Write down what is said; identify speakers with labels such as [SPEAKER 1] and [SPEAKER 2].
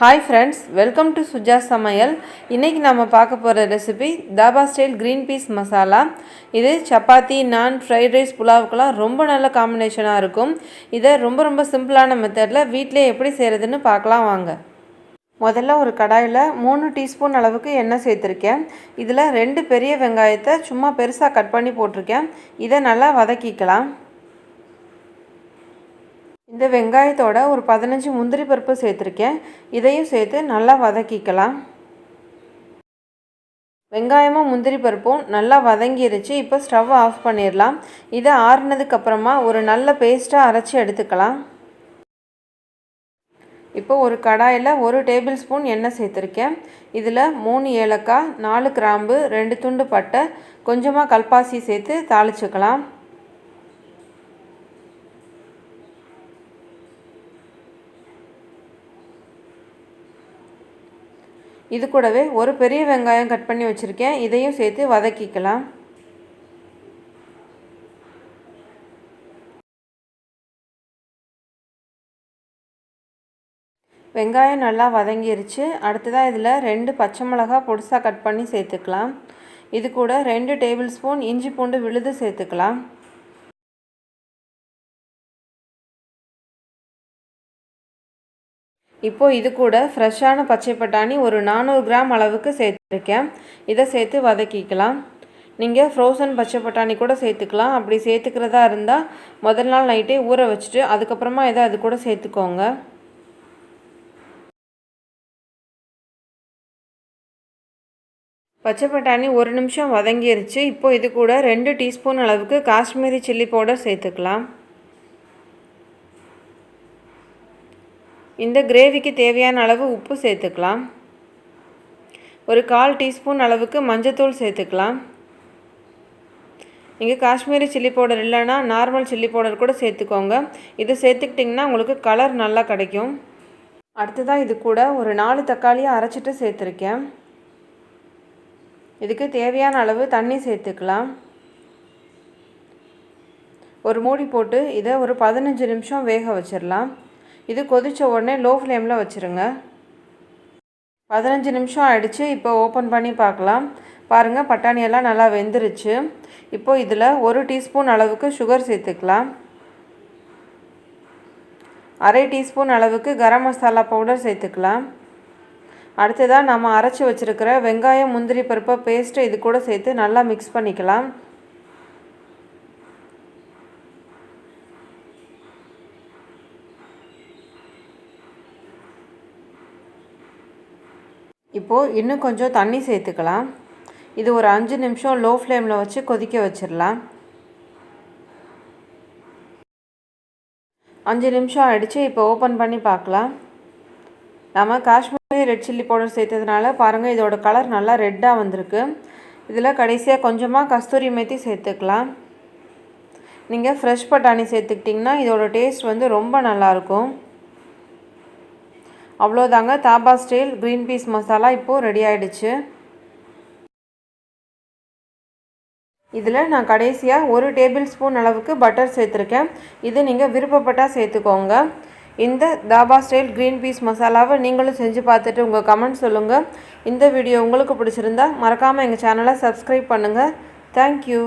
[SPEAKER 1] Hi friends, welcome to Suja Samayal. இன்னைக்கு நாம பார்க்க போற recipe Dhaba Style Green Peas masala. இது சப்பாத்தி, நான், ஃப்ரைட் ரைஸ், புலாவுக்குலாம் ரொம்ப நல்ல காம்பினேஷனா இருக்கும். இத ரொம்ப சிம்பிளான மெத்தட்ல வீட்லயே எப்படி செய்யறதுன்னு பார்க்கலாம் வாங்க. முதல்ல ஒரு கடாயில 3 டீஸ்பூன் அளவுக்கு எண்ணெய் சேர்த்திருக்கேன். இதுல 2 பெரிய வெங்காயத்தை சும்மா பெருசா கட் பண்ணி போட்டுருக்கேன். இத நல்லா வதக்கிக்கலாம். இந்த வெங்காயத்தோட ஒரு 15 முந்திரி பருப்பு சேர்த்திருக்கேன். இதையும் சேர்த்து நல்லா வதக்கிக்கலாம். வெங்காயமும் முந்திரி பருப்பும் நல்லா வதங்கிருச்சு. இப்போ ஸ்டவ் ஆஃப் பண்ணிடலாம். இதை ஆறுனதுக்கு அப்புறமா ஒரு நல்ல பேஸ்ட்டாக அரைச்சி எடுத்துக்கலாம். இப்போ ஒரு கடாயில் 1 டேபிள் ஸ்பூன் எண்ணெய் சேர்த்துருக்கேன். இதில் 3 ஏலக்காய், 4 கிராம்பு, 2 துண்டு பட்டை, கொஞ்சமாக கல்பாசி சேர்த்து தாளிச்சுக்கலாம். இது கூடவே ஒரு பெரிய வெங்காயம் கட் பண்ணி வச்சுருக்கேன். இதையும் சேர்த்து வதக்கிக்கலாம். வெங்காயம் நல்லா வதங்கிருச்சு. அடுத்ததாக இதில் 2 பச்சை மிளகாய் பொடிசாக கட் பண்ணி சேர்த்துக்கலாம். இது கூட 2 டேபிள் ஸ்பூன் இஞ்சி பூண்டு விழுது சேர்த்துக்கலாம். இப்போ இது கூட ஃப்ரெஷ்ஷான பச்சை பட்டாணி ஒரு 400 கிராம் அளவுக்கு சேர்த்துருக்கேன். இதை சேர்த்து வதக்கிக்கலாம். நீங்கள் ஃப்ரோசன் பச்சை பட்டாணி கூட சேர்த்துக்கலாம். அப்படி சேர்த்துக்கிறதா இருந்தால் முதல் நாள் நைட்டே ஊற வச்சுட்டு அதுக்கப்புறமா இதை அது கூட சேர்த்துக்கோங்க. பச்சை பட்டாணி 1 நிமிஷம் வதங்கிருச்சு. இப்போ இது கூட 2 டீஸ்பூன் அளவுக்கு காஷ்மீரி சில்லி பவுடர் சேர்த்துக்கலாம். இந்த கிரேவிக்கு தேவையான அளவு உப்பு சேர்த்துக்கலாம். ஒரு 1/4 டீஸ்பூன் அளவுக்கு மஞ்சத்தூள் சேர்த்துக்கலாம். நீங்கள் காஷ்மீரி சில்லி பவுடர் இல்லைன்னா நார்மல் சில்லி பவுடர் கூட சேர்த்துக்கோங்க. இது சேர்த்துக்கிட்டிங்கன்னா உங்களுக்கு கலர் நல்லா கிடைக்கும். அடுத்ததாக இது கூட ஒரு 4 தக்காளியை அரைச்சிட்டு சேர்த்துருக்கேன். இதுக்கு தேவையான அளவு தண்ணி சேர்த்துக்கலாம். ஒரு மூடி போட்டு இதை ஒரு 15 நிமிஷம் வேக வச்சிடலாம். இது கொதிச்ச உடனே லோ ஃப்ளேமில் வச்சுருங்க. 15 நிமிஷம் ஆயிடுச்சு. இப்போ ஓப்பன் பண்ணி பார்க்கலாம். பாருங்கள், பட்டாணியெல்லாம் நல்லா வெந்துருச்சு. இப்போ இதில் 1 டீஸ்பூன் அளவுக்கு சுகர் சேர்த்துக்கலாம். 1/2 டீஸ்பூன் அளவுக்கு கரம் மசாலா பவுடர் சேர்த்துக்கலாம். அடுத்ததாக நம்ம அரைச்சி வச்சுருக்கிற வெங்காயம் முந்திரி பருப்பை பேஸ்ட்டு இது கூட சேர்த்து நல்லா மிக்ஸ் பண்ணிக்கலாம். இப்போது இன்னும் கொஞ்சம் தண்ணி சேர்த்துக்கலாம். இது ஒரு 5 நிமிஷம் லோ ஃப்ளேமில் வச்சு கொதிக்க வச்சிடலாம். 5 நிமிஷம் ஆகிடுச்சு. இப்போ ஓப்பன் பண்ணி பார்க்கலாம். நம்ம காஷ்மீரி ரெட் சில்லி பவுடர் சேர்த்ததுனால பாருங்கள், இதோட கலர் நல்லா ரெட்டாக வந்திருக்கு. இதில் கடைசியாக கொஞ்சமாக கஸ்தூரி மேத்தி சேர்த்துக்கலாம். நீங்கள் ஃப்ரெஷ் பட்டாணி சேர்த்துக்கிட்டிங்கன்னா இதோட டேஸ்ட் வந்து ரொம்ப நல்லாயிருக்கும். அவ்வளோதாங்க, dhaba style green peas masala இப்போது ரெடி ஆகிடுச்சு. இதில் நான் கடைசியாக 1 டேபிள் ஸ்பூன் அளவுக்கு பட்டர் சேர்த்துருக்கேன். இது நீங்கள் விருப்பப்பட்டால் சேர்த்துக்கோங்க. இந்த தாபா ஸ்டைல் க்ரீன் பீஸ் மசாலாவை நீங்களும் செஞ்சு பார்த்துட்டு உங்கள் கமெண்ட் சொல்லுங்கள். இந்த வீடியோ உங்களுக்கு பிடிச்சிருந்தா மறக்காமல் எங்கள் சேனலை சப்ஸ்கிரைப் பண்ணுங்கள். தேங்க்யூ.